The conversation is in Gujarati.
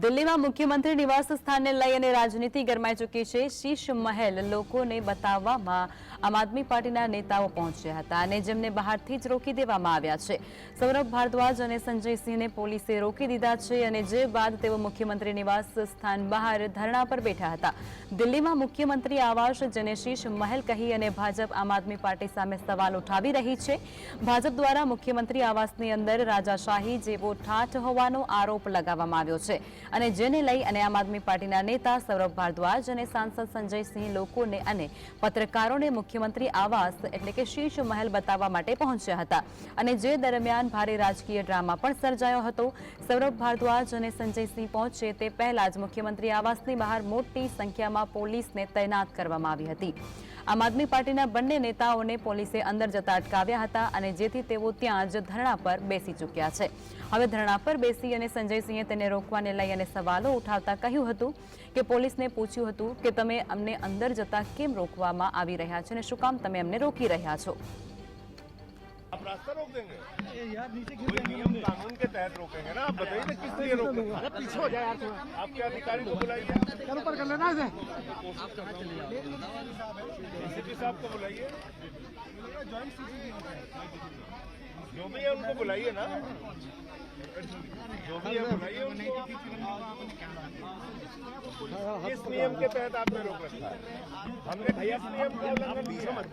દિલ્હીમાં મુખ્યમંત્રી નિવાસ સ્થાનને લઈ અને રાજનીતિ ગરમાઈ ચૂકી છે। શીશ મહેલ લોકોને બતાવવામાં આમ આદમી પાર્ટીના નેતાઓ પહોંચ્યા હતા અને જેમને બહારથી જ રોકી દેવામાં આવ્યા છે। સૌરભ ભારદ્વાજ અને સંજય સિંહને પોલીસે રોકી દીધા છે અને જે બાદ તેઓ મુખ્યમંત્રી નિવાસ સ્થાન બહાર ધરણા પર બેઠા હતા। દિલ્હીમાં મુખ્યમંત્રી આવાસ જેને શીશ મહેલ કહી અને ભાજપ આમ આદમી પાર્ટી સામે સવાલ ઉઠાવી રહી છે। ભાજપ દ્વારા મુખ્યમંત્રી આવાસની અંદર રાજાશાહી જેવો ઠાઠ હોવાનો આરોપ લગાવવામાં આવ્યો છે અને જેને લઈ અને આમ આદમી પાર્ટીના નેતા સૌરભ ભારદ્વાજ અને સાંસદ સંજય સિંહ લોકોને અને પત્રકારોને મુખ્યમંત્રી આવાસ એટલે કે શીશ મહેલ બતાવવા માટે પહોંચ્યા હતા અને જે દરમિયાન ભારે રાજકીય ડ્રામા પણ સર્જાયો હતો। સૌરભ ભારદ્વાજ અને સંજય સિંહ પહોંચે તે પહેલા જ મુખ્યમંત્રી આવાસની બહાર મોટી સંખ્યામાં પોલીસને તૈનાત કરવામાં આવી હતી। આમ આદમી પાર્ટીના બંને નેતાઓને પોલીસે અંદર જતા અટકાવ્યા હતા અને જેથી તેઓ ત્યાં જ ધરણા પર બેસી ચૂક્યા છે। હવે ધરણા પર બેસી અને સંજય સિંહે તેને રોકવાને લઈ અને સવાલો ઉઠાવતા કહ્યું હતું કે પોલીસને પૂછ્યું હતું કે તમે અમને અંદર જતા કેમ રોકવામાં આવી રહ્યા છે અને શું કામ તમે અમને રોકી રહ્યા છો। आप रास्ता रोक देंगे यार, नीचे कोई नियम कानून के तहत रोकेंगे ना। आप बताइए ना किस लिए रोकेंगे। अरे पीछे हो जाए यार थोड़ा। आपके अधिकारी को बुलाइए, चल ऊपर कर लेना है। एसीपी साहब को बुलाइए, जो भी है उनको बुलाइए ना, जो भी है बुलाइए उनको। किस नियम के तहत आपने रोक रखा है? हमने भैया नियम का उल्लंघन नहीं समझ।